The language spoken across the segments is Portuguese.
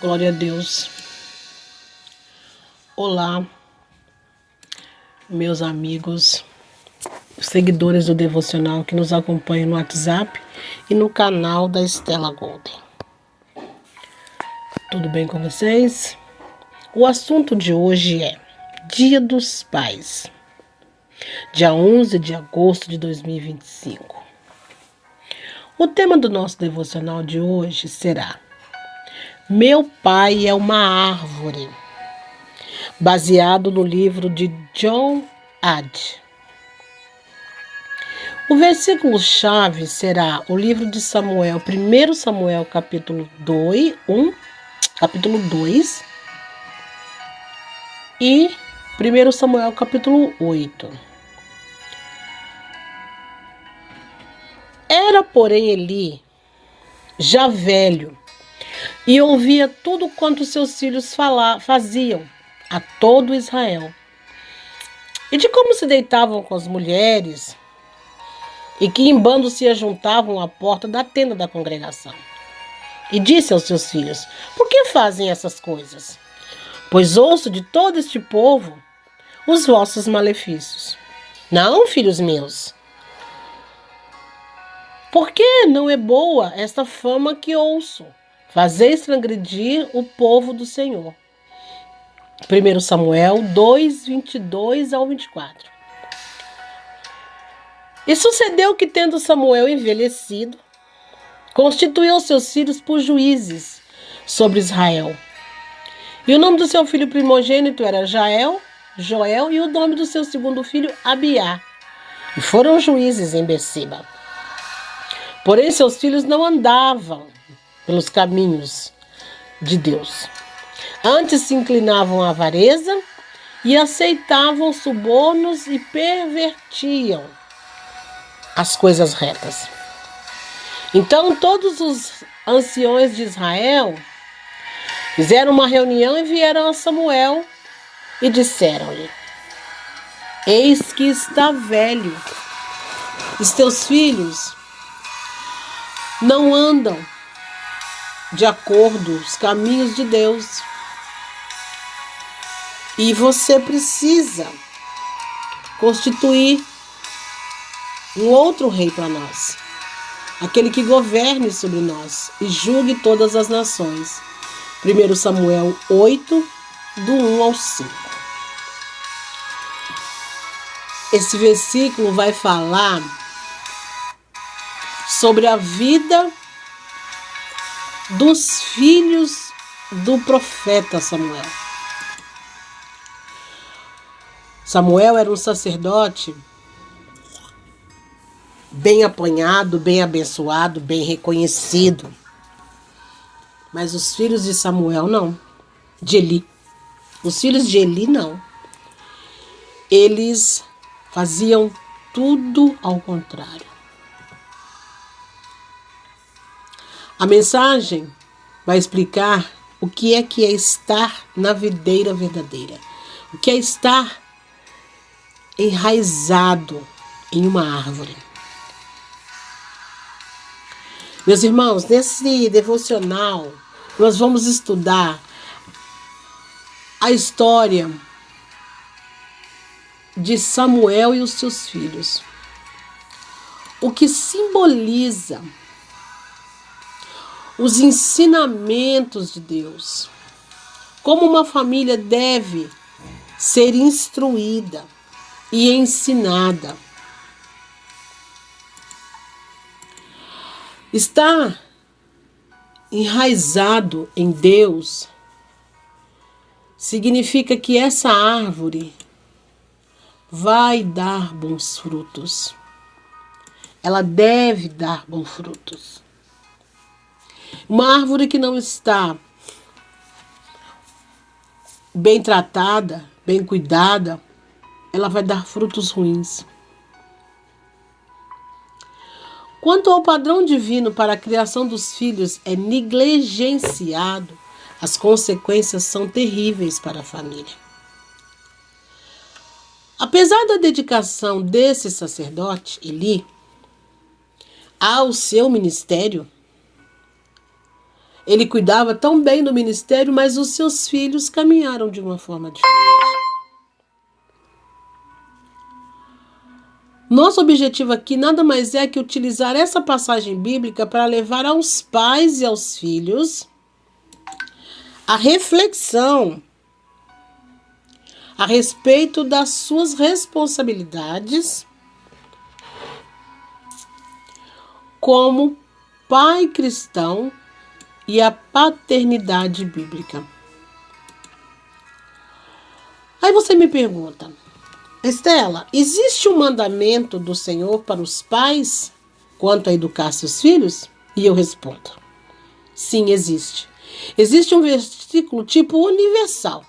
Glória a Deus. Olá, meus amigos, seguidores do Devocional que nos acompanham no WhatsApp e no canal da Estela Golden. Tudo bem com vocês? O assunto de hoje é Dia dos Pais, dia 11 de agosto de 2025. O tema do nosso devocional de hoje será Meu Pai é uma Árvore, baseado no livro de John Addy. O versículo-chave será o livro de Samuel, 1 Samuel capítulo 2, capítulo 2 e 1 Samuel capítulo 8. Era, porém, Eli já velho e ouvia tudo quanto seus filhos faziam a todo Israel, e de como se deitavam com as mulheres, e que em bando se ajuntavam à porta da tenda da congregação. E disse aos seus filhos: Por que fazem essas coisas? Pois ouço de todo este povo os vossos malefícios. Não, filhos meus, porque não é boa esta fama que ouço. Fazeis transgredir o povo do Senhor. 1 Samuel 2, 22 ao 24. E sucedeu que, tendo Samuel envelhecido, constituiu seus filhos por juízes sobre Israel. E o nome do seu filho primogênito era Joel, e o nome do seu segundo filho, Abiá. E foram juízes em Beceba. Porém, seus filhos não andavam pelos caminhos de Deus. Antes se inclinavam à avareza e aceitavam subornos e pervertiam as coisas retas. Então todos os anciões de Israel fizeram uma reunião e vieram a Samuel e disseram-lhe: Eis que está velho, os teus filhos não andam de acordo com os caminhos de Deus. E você precisa constituir um outro rei para nós, aquele que governe sobre nós e julgue todas as nações. 1 Samuel 8, do 1 ao 5. Esse versículo vai falar sobre a vida dos filhos do profeta Samuel. Samuel era um sacerdote bem apanhado, bem abençoado, bem reconhecido. Mas os filhos de Samuel não, de Eli. Os filhos de Eli não. Eles faziam tudo ao contrário. A mensagem vai explicar o que é estar na videira verdadeira. O que é estar enraizado em uma árvore. Meus irmãos, nesse devocional, nós vamos estudar a história de Samuel e os seus filhos. O que simboliza os ensinamentos de Deus. Como uma família deve ser instruída e ensinada. Estar enraizado em Deus significa que essa árvore vai dar bons frutos. Ela deve dar bons frutos. Uma árvore que não está bem tratada, bem cuidada, ela vai dar frutos ruins. Quanto ao padrão divino para a criação dos filhos é negligenciado, as consequências são terríveis para a família. Apesar da dedicação desse sacerdote, Eli, ao seu ministério, Ele cuidava tão bem do ministério, mas os seus filhos caminharam de uma forma diferente. Nosso objetivo aqui nada mais é que utilizar essa passagem bíblica para levar aos pais e aos filhos a reflexão a respeito das suas responsabilidades como pai cristão e a paternidade bíblica. Aí você me pergunta, Estela, existe um mandamento do Senhor para os pais quanto a educar seus filhos? E eu respondo, sim, existe. Existe um versículo tipo universal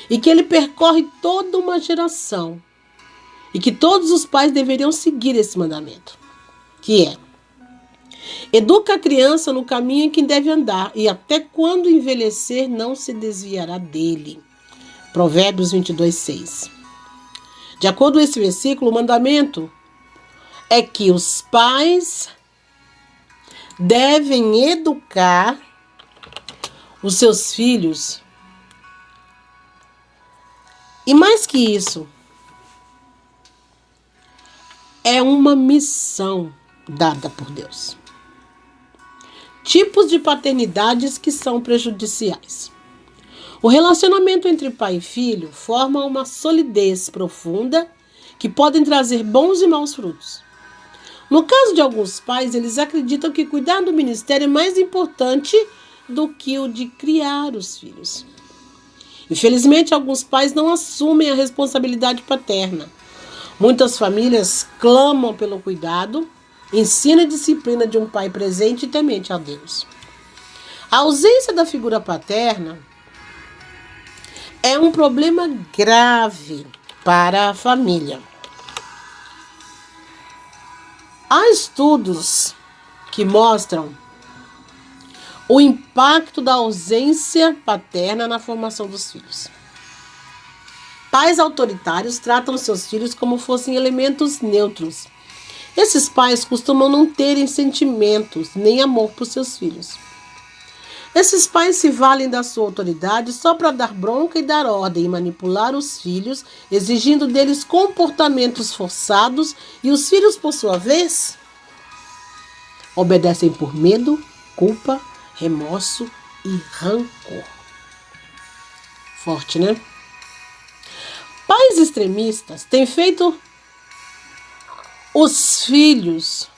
e que ele percorre toda uma geração e que todos os pais deveriam seguir esse mandamento, que é: educa a criança no caminho em que deve andar e até quando envelhecer não se desviará dele. Provérbios 22:6. De acordo com esse versículo, o mandamento é que os pais devem educar os seus filhos. E mais que isso, é uma missão dada por Deus. Tipos de paternidades que são prejudiciais. O relacionamento entre pai e filho forma uma solidez profunda que podem trazer bons e maus frutos. No caso de alguns pais, eles acreditam que cuidar do ministério é mais importante do que o de criar os filhos. Infelizmente, alguns pais não assumem a responsabilidade paterna. Muitas famílias clamam pelo cuidado, ensino e disciplina de um pai presente e temente a Deus. A ausência da figura paterna é um problema grave para a família. Há estudos que mostram o impacto da ausência paterna na formação dos filhos. Pais autoritários tratam seus filhos como fossem elementos neutros. Esses pais costumam não terem sentimentos nem amor por seus filhos. Esses pais se valem da sua autoridade só para dar bronca e dar ordem e manipular os filhos, exigindo deles comportamentos forçados, e os filhos, por sua vez, obedecem por medo, culpa, remorso e rancor. Forte, né? Pais extremistas têm feito os filhos...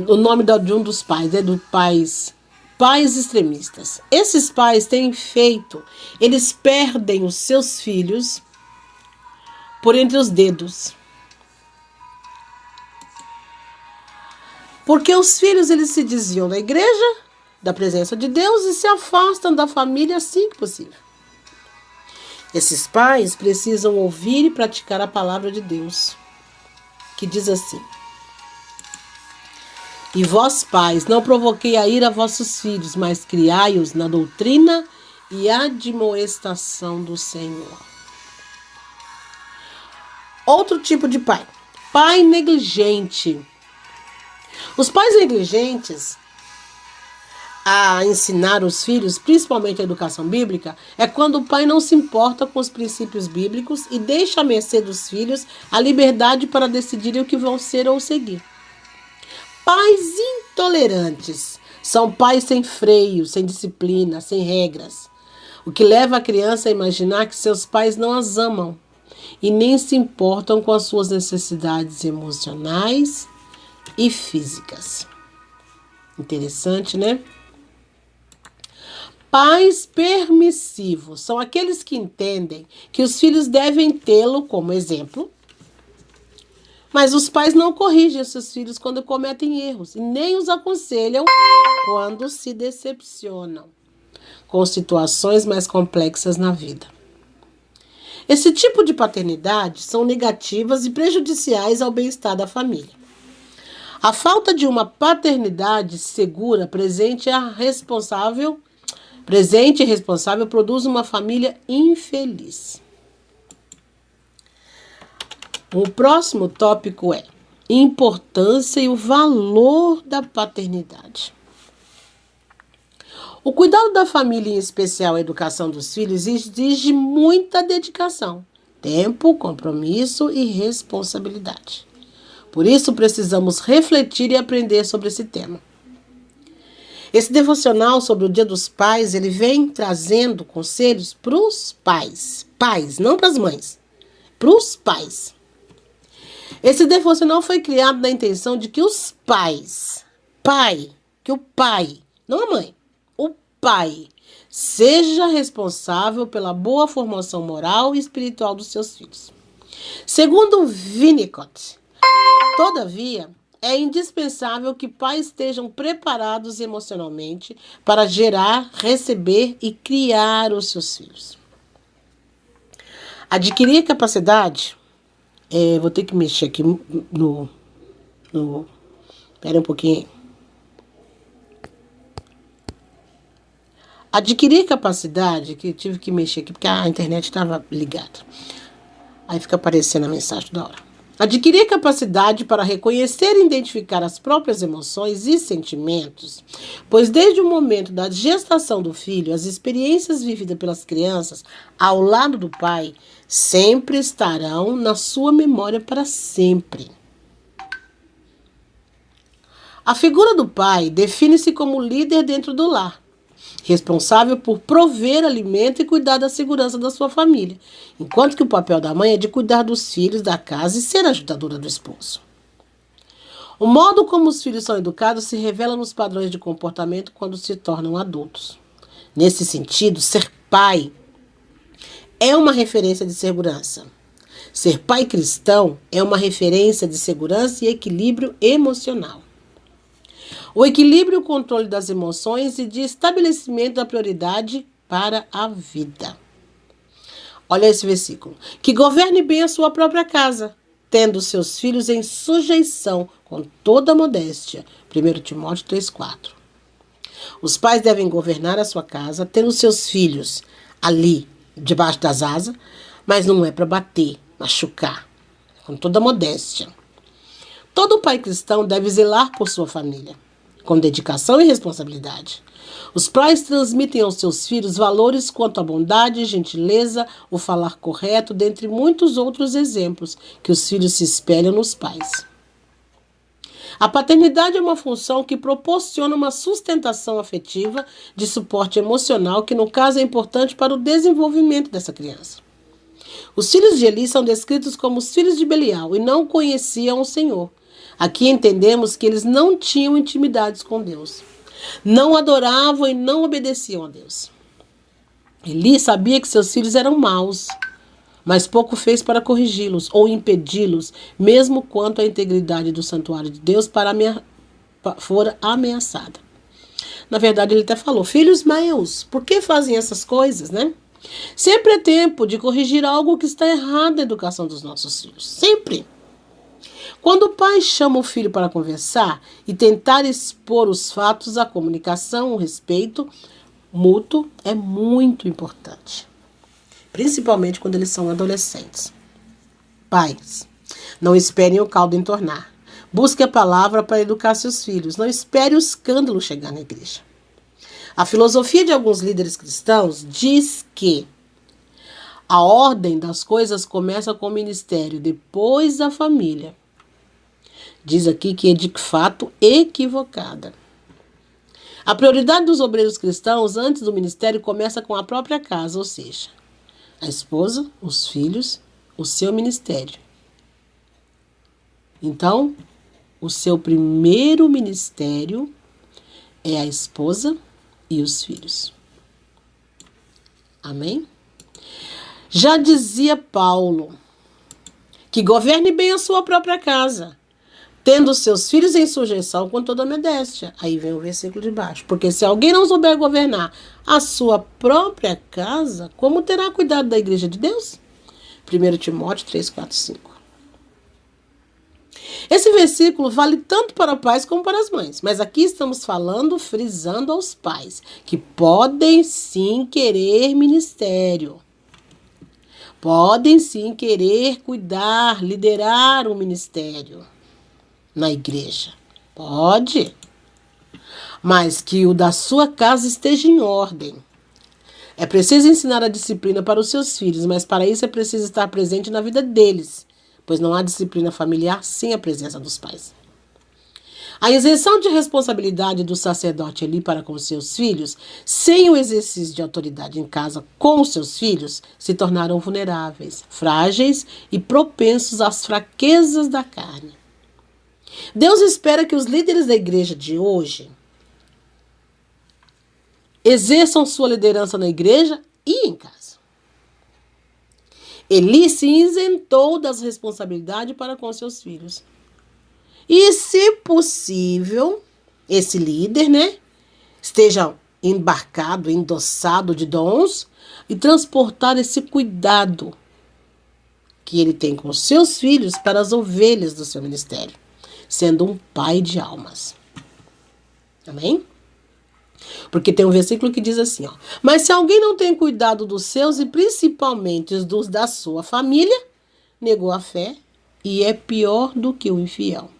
o nome de um dos pais, do pais extremistas. Esses pais têm feito, eles perdem os seus filhos por entre os dedos. Porque os filhos, eles se desviam da igreja, da presença de Deus, e se afastam da família assim que possível. Esses pais precisam ouvir e praticar a palavra de Deus, que diz assim: e vós, pais, não provoquei a ira a vossos filhos, mas criai-os na doutrina e admoestação do Senhor. Outro tipo de pai. Pai negligente. Os pais negligentes a ensinar os filhos, principalmente a educação bíblica, é quando o pai não se importa com os princípios bíblicos e deixa à mercê dos filhos a liberdade para decidirem o que vão ser ou seguir. Pais intolerantes são pais sem freio, sem disciplina, sem regras, o que leva a criança a imaginar que seus pais não as amam e nem se importam com as suas necessidades emocionais e físicas. Interessante, né? Pais permissivos são aqueles que entendem que os filhos devem tê-lo como exemplo, mas os pais não corrigem seus filhos quando cometem erros e nem os aconselham quando se decepcionam com situações mais complexas na vida. Esse tipo de paternidade são negativas e prejudiciais ao bem-estar da família. A falta de uma paternidade segura, presente e responsável produz uma família infeliz. O próximo tópico é importância e o valor da paternidade. O cuidado da família, em especial a educação dos filhos, exige muita dedicação, tempo, compromisso e responsabilidade. Por isso, precisamos refletir e aprender sobre esse tema. Esse devocional sobre o Dia dos Pais, ele vem trazendo conselhos para os pais. Pais, não para as mães. Para os pais. Esse devocional foi criado na intenção de que os pais, que o pai, não a mãe, o pai, seja responsável pela boa formação moral e espiritual dos seus filhos. Segundo Winnicott, todavia, é indispensável que pais estejam preparados emocionalmente para gerar, receber e criar os seus filhos. Adquirir capacidade, vou ter que mexer aqui Espera um pouquinho. Adquirir capacidade, que eu tive que mexer aqui porque a internet estava ligada. Aí fica aparecendo a mensagem da hora. Adquirir capacidade para reconhecer e identificar as próprias emoções e sentimentos, pois desde o momento da gestação do filho, as experiências vividas pelas crianças ao lado do pai sempre estarão na sua memória para sempre. A figura do pai define-se como líder dentro do lar, responsável por prover alimento e cuidar da segurança da sua família, enquanto que o papel da mãe é de cuidar dos filhos, da casa e ser ajudadora do esposo. O modo como os filhos são educados se revela nos padrões de comportamento quando se tornam adultos. Nesse sentido, ser pai é uma referência de segurança. Ser pai cristão é uma referência de segurança e equilíbrio emocional. O equilíbrio e o controle das emoções e de estabelecimento da prioridade para a vida. Olha esse versículo. Que governe bem a sua própria casa, tendo seus filhos em sujeição com toda a modéstia. 1 Timóteo 3,4. Os pais devem governar a sua casa, tendo seus filhos ali, debaixo das asas, mas não é para bater, machucar, com toda a modéstia. Todo pai cristão deve zelar por sua família, com dedicação e responsabilidade. Os pais transmitem aos seus filhos valores quanto à bondade, gentileza, o falar correto, dentre muitos outros exemplos que os filhos se espelham nos pais. A paternidade é uma função que proporciona uma sustentação afetiva de suporte emocional que, no caso, é importante para o desenvolvimento dessa criança. Os filhos de Eli são descritos como os filhos de Belial e não conheciam o Senhor. Aqui entendemos que eles não tinham intimidades com Deus. Não adoravam e não obedeciam a Deus. Eli sabia que seus filhos eram maus, mas pouco fez para corrigi-los ou impedi-los, mesmo quanto a integridade do santuário de Deus fora ameaçada. Na verdade, ele até falou: filhos meus, por que fazem essas coisas, né? Sempre é tempo de corrigir algo que está errado na educação dos nossos filhos. Sempre. Quando o pai chama o filho para conversar e tentar expor os fatos, a comunicação, o respeito mútuo é muito importante. Principalmente quando eles são adolescentes. Pais, não esperem o caldo entornar. Busque a palavra para educar seus filhos. Não espere o escândalo chegar na igreja. A filosofia de alguns líderes cristãos diz que a ordem das coisas começa com o ministério, depois a família. Diz aqui que é de fato equivocada. A prioridade dos obreiros cristãos antes do ministério começa com a própria casa, ou seja, a esposa, os filhos, o seu ministério. Então, o seu primeiro ministério é a esposa e os filhos. Amém? Já dizia Paulo que governe bem a sua própria casa, tendo seus filhos em sujeição com toda a modéstia. Aí vem o versículo de baixo. Porque se alguém não souber governar a sua própria casa, como terá cuidado da igreja de Deus? 1 Timóteo 3, 4, 5. Esse versículo vale tanto para pais como para as mães. Mas aqui estamos falando, frisando aos pais, que podem sim querer ministério. Podem sim querer cuidar, liderar um ministério na igreja. Pode. mas que o da sua casa esteja em ordem. É preciso ensinar a disciplina para os seus filhos, mas para isso é preciso estar presente na vida deles, pois não há disciplina familiar sem a presença dos pais. A isenção de responsabilidade do sacerdote Eli para com seus filhos, sem o exercício de autoridade em casa com os seus filhos, se tornaram vulneráveis, frágeis e propensos às fraquezas da carne. Deus espera que os líderes da igreja de hoje exerçam sua liderança na igreja e em casa. Eli se isentou das responsabilidades para com seus filhos. E, se possível, esse líder, esteja embarcado, endossado de dons e transportar esse cuidado que ele tem com seus filhos para as ovelhas do seu ministério, sendo um pai de almas. Amém? Porque tem um versículo que diz assim, mas se alguém não tem cuidado dos seus e principalmente dos da sua família, negou a fé e é pior do que o infiel.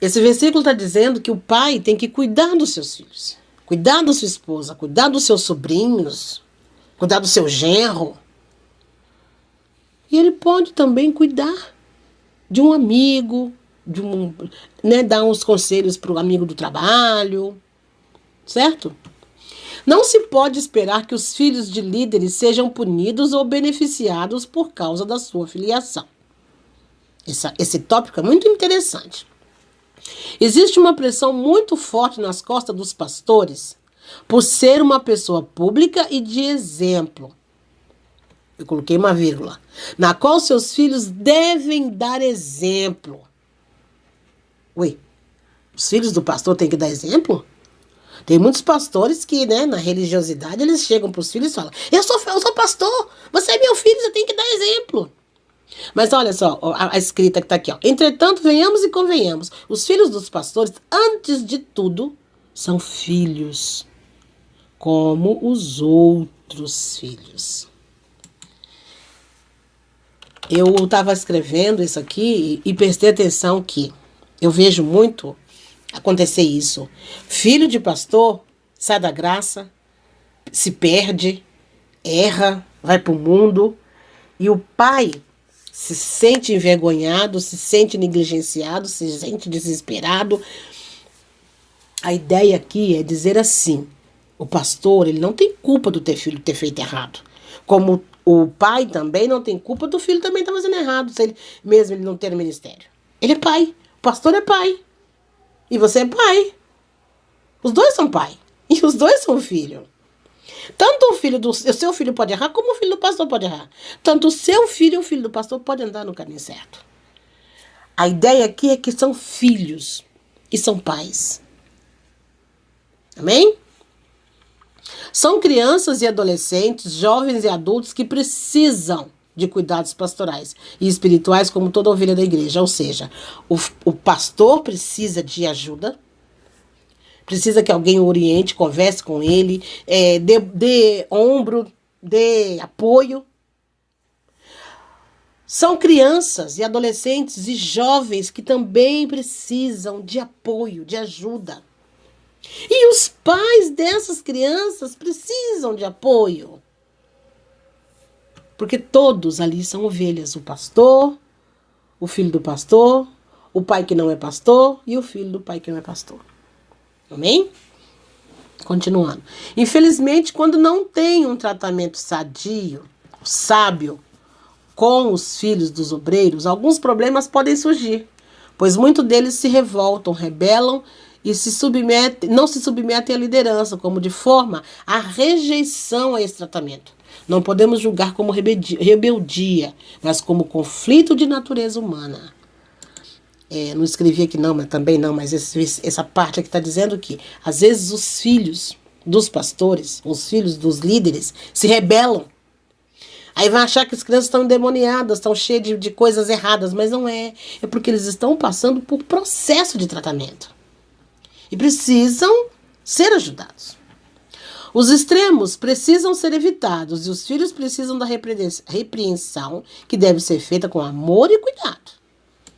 Esse versículo está dizendo que o pai tem que cuidar dos seus filhos, cuidar da sua esposa, cuidar dos seus sobrinhos, cuidar do seu genro. E ele pode também cuidar de um amigo, dar uns conselhos para o amigo do trabalho, certo? Não se pode esperar que os filhos de líderes sejam punidos ou beneficiados por causa da sua filiação. Esse tópico é muito interessante. Existe uma pressão muito forte nas costas dos pastores por ser uma pessoa pública e de exemplo. Eu coloquei uma vírgula. Na qual seus filhos devem dar exemplo. Ué, os filhos do pastor têm que dar exemplo? Tem muitos pastores que, na religiosidade, eles chegam para os filhos e falam, eu sou pastor, você é meu filho, você tem que dar exemplo. Mas olha só, a escrita que está aqui. Entretanto, venhamos e convenhamos. Os filhos dos pastores, antes de tudo, são filhos, como os outros filhos. Eu estava escrevendo isso aqui e prestei atenção que eu vejo muito acontecer isso. Filho de pastor sai da graça, se perde, erra, vai para o mundo e o pai se sente envergonhado, se sente negligenciado, se sente desesperado. A ideia aqui é dizer assim, o pastor ele não tem culpa do teu filho ter feito errado, como o pai também não tem culpa do filho também estar fazendo errado, se ele não ter ministério. Ele é pai, o pastor é pai, e você é pai. Os dois são pai, e os dois são filho. Tanto o seu filho pode errar, como o filho do pastor pode errar. Tanto o seu filho e o filho do pastor podem andar no caminho certo. A ideia aqui é que são filhos e são pais. Amém? São crianças e adolescentes, jovens e adultos que precisam de cuidados pastorais e espirituais como toda ovelha da igreja. Ou seja, o pastor precisa de ajuda, precisa que alguém o oriente, converse com ele, dê ombro, dê apoio. São crianças e adolescentes e jovens que também precisam de apoio, de ajuda. E os pais dessas crianças precisam de apoio. Porque todos ali são ovelhas. O pastor, o filho do pastor, o pai que não é pastor e o filho do pai que não é pastor. Amém? Continuando. Infelizmente, quando não tem um tratamento sadio, sábio, com os filhos dos obreiros, alguns problemas podem surgir, pois muitos deles se revoltam, rebelam e não se submetem à liderança, como de forma à rejeição a esse tratamento. Não podemos julgar como rebeldia, mas como conflito de natureza humana. Não escrevi aqui não, mas também não, mas essa parte aqui está dizendo que, às vezes, os filhos dos pastores, os filhos dos líderes, se rebelam. Aí vai achar que as crianças estão endemoniadas, estão cheias de coisas erradas, mas não é. É porque eles estão passando por processo de tratamento. E precisam ser ajudados. Os extremos precisam ser evitados e os filhos precisam da repreensão que deve ser feita com amor e cuidado.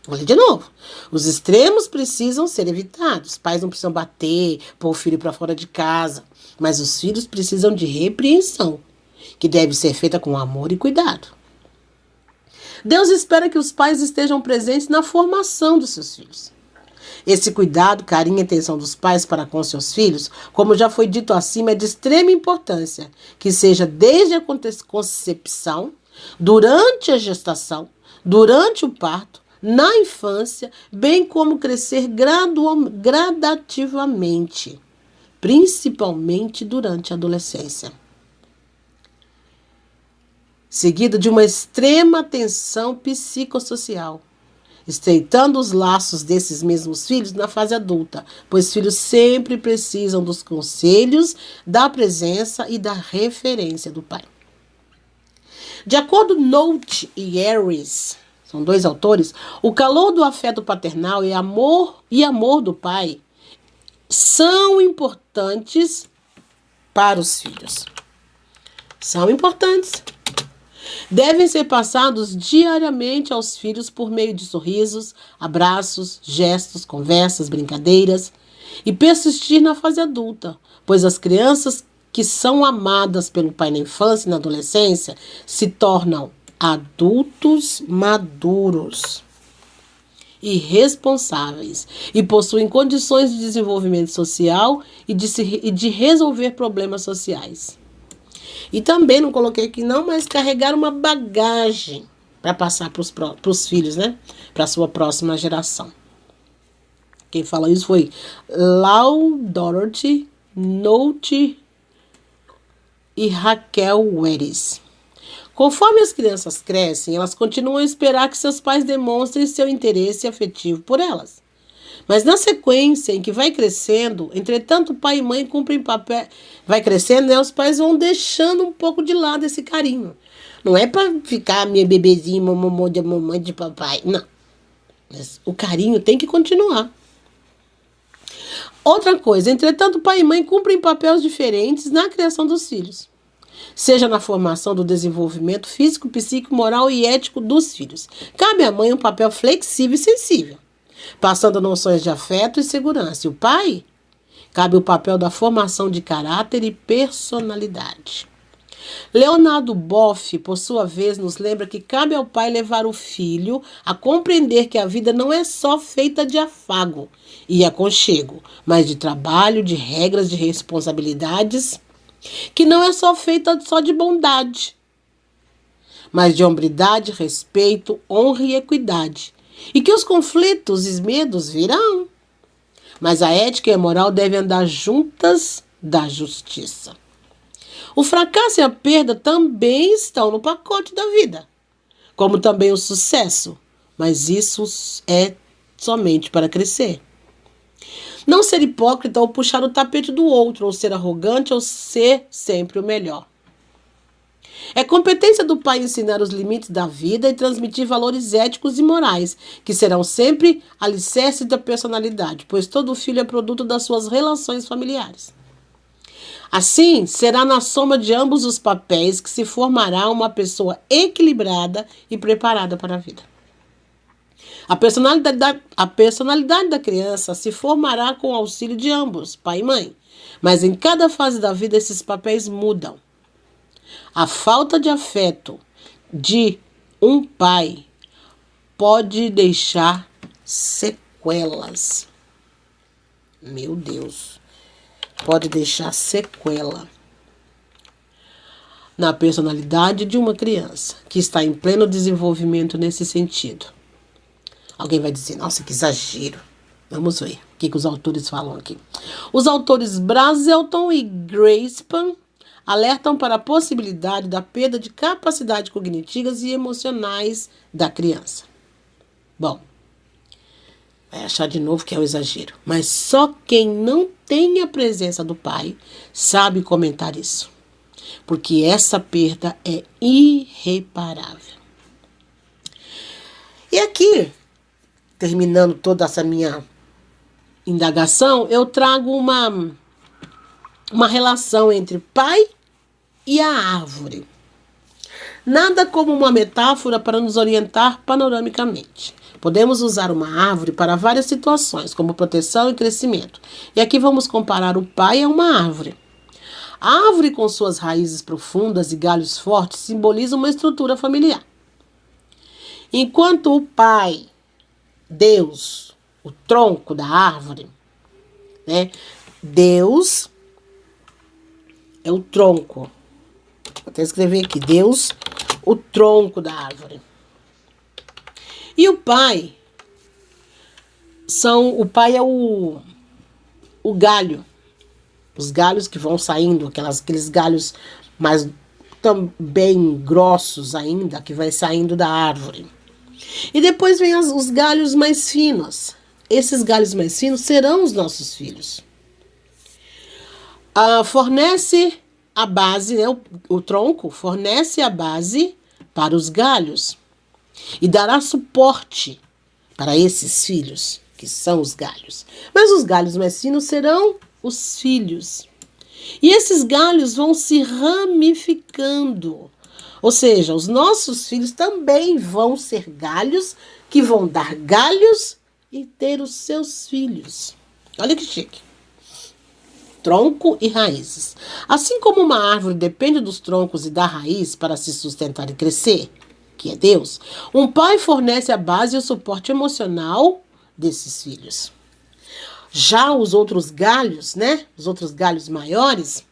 Olha de novo. Os extremos precisam ser evitados. Os pais não precisam bater, pôr o filho para fora de casa. Mas os filhos precisam de repreensão, que deve ser feita com amor e cuidado. Deus espera que os pais estejam presentes na formação dos seus filhos. Esse cuidado, carinho e atenção dos pais para com seus filhos, como já foi dito acima, é de extrema importância, que seja desde a concepção, durante a gestação, durante o parto, na infância, bem como crescer gradativamente, principalmente durante a adolescência. Seguido de uma extrema atenção psicossocial, estreitando os laços desses mesmos filhos na fase adulta, pois filhos sempre precisam dos conselhos, da presença e da referência do pai. De acordo com Nolte e Harris, são dois autores, o calor do afeto paternal e amor do pai são importantes para os filhos. São importantes. Devem ser passados diariamente aos filhos por meio de sorrisos, abraços, gestos, conversas, brincadeiras e persistir na fase adulta, pois as crianças que são amadas pelo pai na infância e na adolescência se tornam adultos maduros e responsáveis e possuem condições de desenvolvimento social e de resolver problemas sociais. E também não coloquei aqui não, mas carregar uma bagagem para passar para os filhos, né? Para a sua próxima geração. Quem falou isso foi Lau Dorothy, Nolte e Raquel Weris. Conforme as crianças crescem, elas continuam a esperar que seus pais demonstrem seu interesse afetivo por elas. Mas na sequência em que vai crescendo, entretanto, pai e mãe cumprem papel. Vai crescendo, né? Os pais vão deixando um pouco de lado esse carinho. Não é para ficar minha bebezinha, mamãe de papai. Não. Mas o carinho tem que continuar. Outra coisa, entretanto, pai e mãe cumprem papéis diferentes na criação dos filhos. Seja na formação do desenvolvimento físico, psíquico, moral e ético dos filhos. Cabe à mãe um papel flexível e sensível, passando noções de afeto e segurança. E o pai, cabe o papel da formação de caráter e personalidade. Leonardo Boff, por sua vez, nos lembra que cabe ao pai levar o filho a compreender que a vida não é só feita de afago e aconchego, mas de trabalho, de regras, de responsabilidades, que não é só feita só de bondade, mas de hombridade, respeito, honra e equidade. E que os conflitos e medos virão. Mas a ética e a moral devem andar juntas da justiça. O fracasso e a perda também estão no pacote da vida, como também o sucesso. Mas isso é somente para crescer. Não ser hipócrita ou puxar o tapete do outro, ou ser arrogante ou ser sempre o melhor. É competência do pai ensinar os limites da vida e transmitir valores éticos e morais, que serão sempre alicerce da personalidade, pois todo filho é produto das suas relações familiares. Assim, será na soma de ambos os papéis que se formará uma pessoa equilibrada e preparada para a vida. A personalidade da criança se formará com o auxílio de ambos, pai e mãe, mas em cada fase da vida esses papéis mudam. A falta de afeto de um pai pode deixar sequelas. Meu Deus. Pode deixar sequela na personalidade de uma criança que está em pleno desenvolvimento nesse sentido. Alguém vai dizer, nossa, que exagero. Vamos ver o que os autores falam aqui. Os autores Brazelton e Greenspan alertam para a possibilidade da perda de capacidades cognitivas e emocionais da criança. Bom, vai achar de novo que é um exagero. Mas só quem não tem a presença do pai sabe comentar isso. Porque essa perda é irreparável. E aqui, terminando toda essa minha indagação, eu trago uma relação entre pai e a árvore. Nada como uma metáfora para nos orientar panoramicamente, Podemos usar uma árvore para várias situações, como proteção e crescimento. E aqui vamos comparar o pai a uma árvore. A árvore, com suas raízes profundas e galhos fortes, simboliza uma estrutura familiar. Enquanto o pai, Deus, o tronco da árvore, né? Deus é o tronco. Vou até escrever aqui, Deus, o tronco da árvore. E o pai é o galho. Os galhos que vão saindo, aqueles galhos mais também grossos ainda, que vai saindo da árvore. E depois vem os galhos mais finos. Esses galhos mais finos serão os nossos filhos. Fornece a base, né? O tronco fornece a base para os galhos e dará suporte para esses filhos, que são os galhos. Mas os galhos mais finos serão os filhos. E esses galhos vão se ramificando. Ou seja, os nossos filhos também vão ser galhos, que vão dar galhos e ter os seus filhos. Olha que chique. Tronco e raízes. Assim como uma árvore depende dos troncos e da raiz para se sustentar e crescer, que é Deus, um pai fornece a base e o suporte emocional desses filhos. Já os outros galhos, né? Os outros galhos maiores,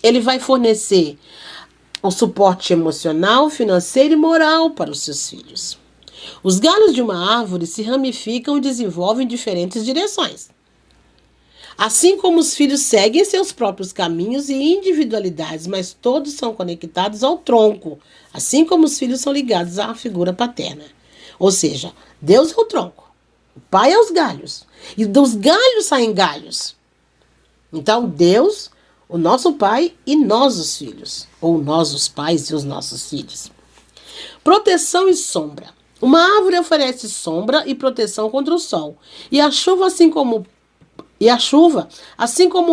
ele vai fornecer o suporte emocional, financeiro e moral para os seus filhos. Os galhos de uma árvore se ramificam e desenvolvem em diferentes direções. Assim como os filhos seguem seus próprios caminhos e individualidades, mas todos são conectados ao tronco, assim como os filhos são ligados à figura paterna. Ou seja, Deus é o tronco, o pai é os galhos, e dos galhos saem galhos. Então, Deus, o nosso pai e nós os filhos, ou nós os pais e os nossos filhos. Proteção e sombra. Uma árvore oferece sombra e proteção contra o sol, e a chuva, assim como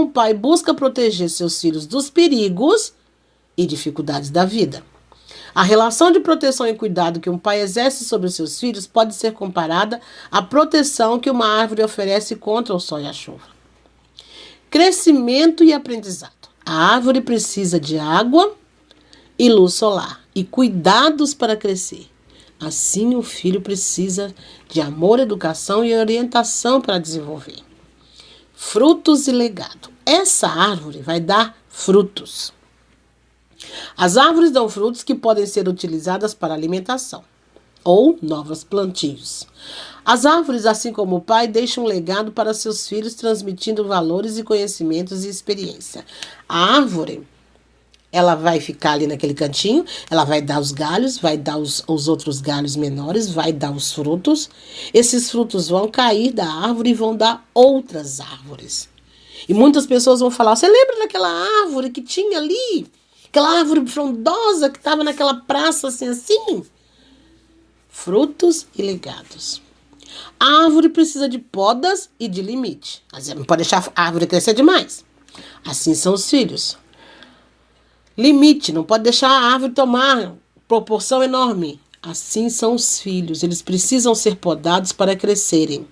um pai busca proteger seus filhos dos perigos e dificuldades da vida. A relação de proteção e cuidado que um pai exerce sobre os seus filhos pode ser comparada à proteção que uma árvore oferece contra o sol e a chuva. Crescimento e aprendizado. A árvore precisa de água e luz solar e cuidados para crescer. Assim, o filho precisa de amor, educação e orientação para desenvolver. Frutos e legado. Essa árvore vai dar frutos. As árvores dão frutos que podem ser utilizadas para alimentação ou novos plantios. As árvores, assim como o pai, deixam um legado para seus filhos, transmitindo valores e conhecimentos e experiência. A árvore, ela vai ficar ali naquele cantinho, ela vai dar os galhos, vai dar os outros galhos menores, vai dar os frutos. Esses frutos vão cair da árvore e vão dar outras árvores. E muitas pessoas vão falar, você lembra daquela árvore que tinha ali? Aquela árvore frondosa que estava naquela praça assim? Frutos e legados. A árvore precisa de podas e de limite. Não pode deixar a árvore crescer demais. Assim são os filhos. Limite, não pode deixar a árvore tomar proporção enorme. Assim são os filhos, eles precisam ser podados para crescerem.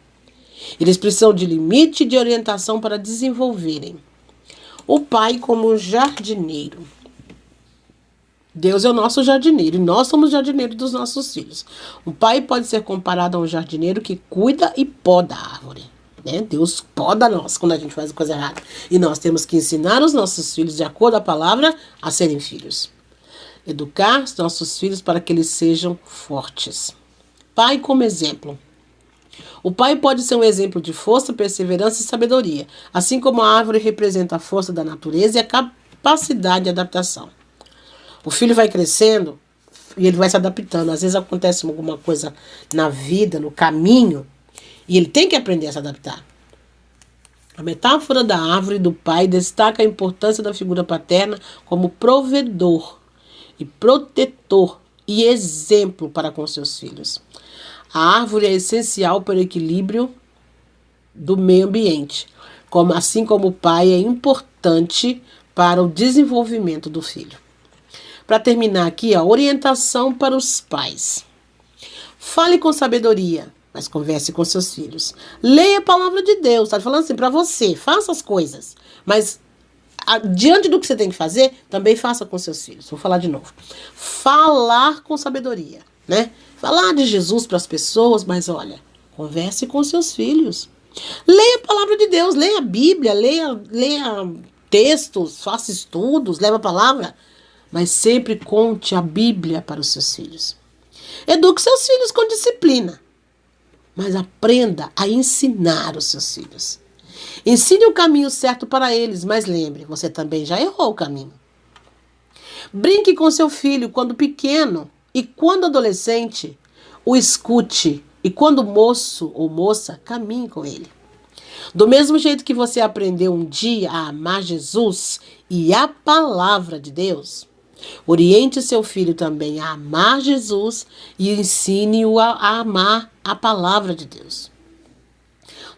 Eles precisam de limite e de orientação para desenvolverem. O pai como jardineiro. Deus é o nosso jardineiro e nós somos jardineiros dos nossos filhos. O pai pode ser comparado a um jardineiro que cuida e poda a árvore. Né? Deus poda nós quando a gente faz coisa errada. E nós temos que ensinar os nossos filhos, de acordo com a palavra, a serem filhos. Educar os nossos filhos para que eles sejam fortes. Pai como exemplo. O pai pode ser um exemplo de força, perseverança e sabedoria, assim como a árvore representa a força da natureza e a capacidade de adaptação. O filho vai crescendo e ele vai se adaptando. Às vezes acontece alguma coisa na vida, no caminho, e ele tem que aprender a se adaptar. A metáfora da árvore do pai destaca a importância da figura paterna como provedor e protetor e exemplo para com seus filhos. A árvore é essencial para o equilíbrio do meio ambiente, assim como o pai é importante para o desenvolvimento do filho. Para terminar aqui, a orientação para os pais. Fale com sabedoria. mas converse com seus filhos. Leia a palavra de Deus. Está falando assim para você, faça as coisas, mas diante do que você tem que fazer, também faça com seus filhos. Vou falar de novo. Falar com sabedoria, né? Falar de Jesus para as pessoas, mas olha, converse com seus filhos. Leia a palavra de Deus, leia a Bíblia, leia textos, faça estudos, leva a palavra, mas sempre conte a Bíblia para os seus filhos. Eduque seus filhos com disciplina, mas aprenda a ensinar os seus filhos. Ensine o caminho certo para eles, mas lembre, você também já errou o caminho. Brinque com seu filho quando pequeno e quando adolescente, o escute. E quando moço ou moça, caminhe com ele. Do mesmo jeito que você aprendeu um dia a amar Jesus e a palavra de Deus, oriente seu filho também a amar Jesus e ensine-o a amar a palavra de Deus.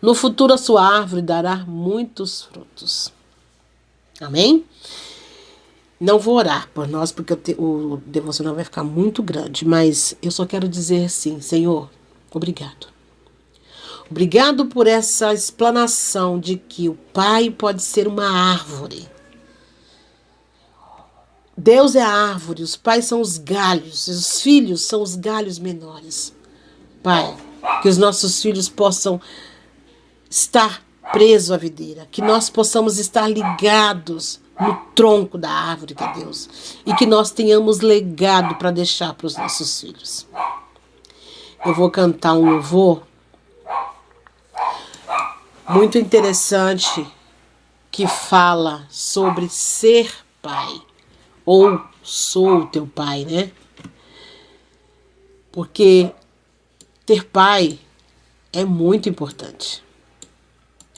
No futuro, a sua árvore dará muitos frutos. Amém? Não vou orar por nós, porque o devocional vai ficar muito grande, mas eu só quero dizer assim, Senhor, obrigado. Obrigado por essa explanação de que o pai pode ser uma árvore. Deus é a árvore, os pais são os galhos, os filhos são os galhos menores. Pai, que os nossos filhos possam estar presos à videira, que nós possamos estar ligados no tronco da árvore que é Deus e que nós tenhamos legado para deixar para os nossos filhos. Eu vou cantar um louvor muito interessante que fala sobre ser pai, ou sou teu pai, né? Porque ter pai é muito importante.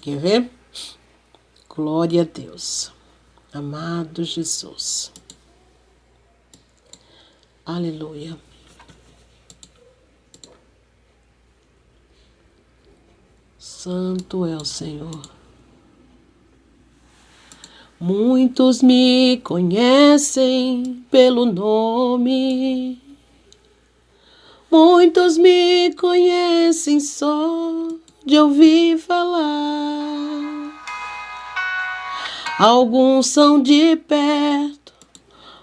Quer ver? Glória a Deus. Amado Jesus. Aleluia. Santo é o Senhor. Muitos me conhecem pelo nome. Muitos me conhecem só de ouvir falar. Alguns são de perto,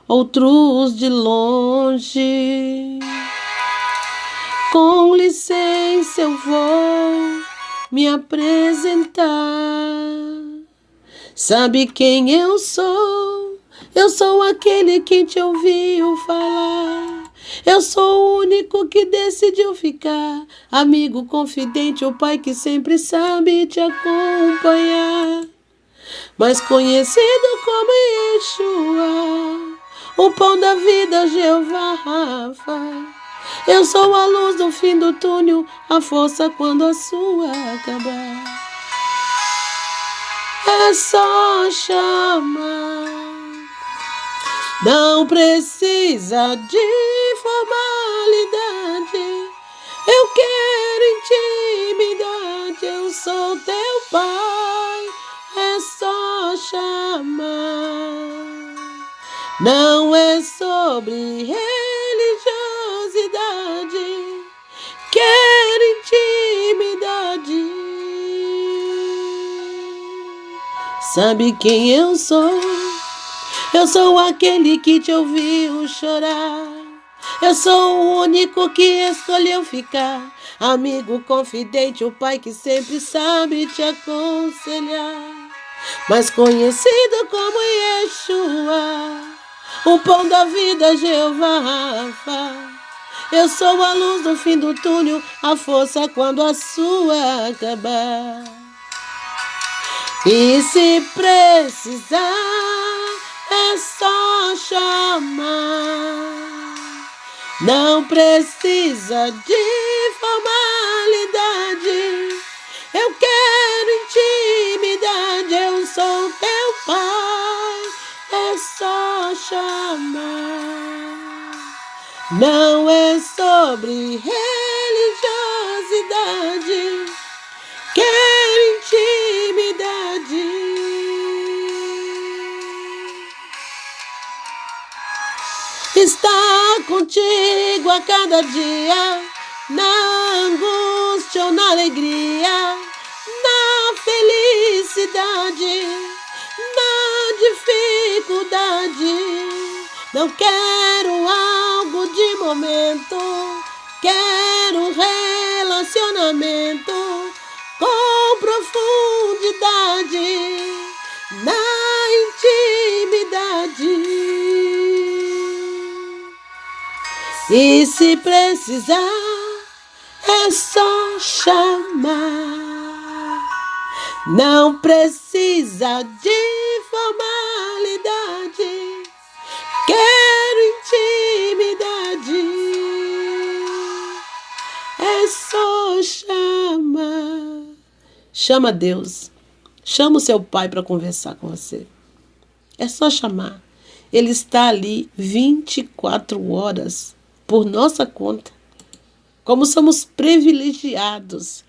outros de longe. Com licença eu vou me apresentar. Sabe quem eu sou? Eu sou aquele que te ouviu falar. Eu sou o único que decidiu ficar. Amigo confidente, o pai que sempre sabe te acompanhar. Mais conhecido como Yeshua, o pão da vida, Jeová Rafa. Eu sou a luz do fim do túnel, a força quando a sua acabar. É só chamar, não precisa de formalidade. Eu quero intimidade, eu sou teu pai. É só chamar, não é sobre religiosidade. Quero intimidade. Sabe quem eu sou? Eu sou aquele que te ouviu chorar. Eu sou o único que escolheu ficar. Amigo confidente, o pai que sempre sabe te aconselhar. Mais conhecido como Yeshua, o pão da vida, Jeová Rafa. Eu sou a luz do fim do túnel, a força quando a sua acabar. E se precisar, é só chamar. Não precisa de formalidade. Eu quero intimidade, eu sou teu pai. É só chamar. Não é sobre religiosidade. Quero intimidade. Está contigo a cada dia, na angústia bênção, na alegria, na felicidade, na dificuldade. Não quero algo de momento, quero relacionamento com profundidade, na intimidade. E se precisar, é só chamar. Não precisa de formalidade. Quero intimidade. É só chamar. Chama Deus. Chama o seu pai para conversar com você. É só chamar. Ele está ali 24 horas por nossa conta. Como somos privilegiados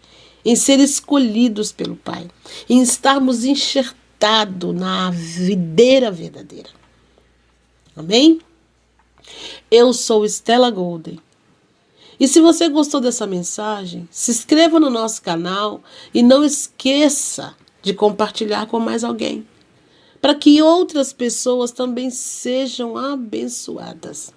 em ser escolhidos pelo Pai, em estarmos enxertados na videira verdadeira. Amém? Eu sou Stella Golden. E se você gostou dessa mensagem, se inscreva no nosso canal e não esqueça de compartilhar com mais alguém, para que outras pessoas também sejam abençoadas.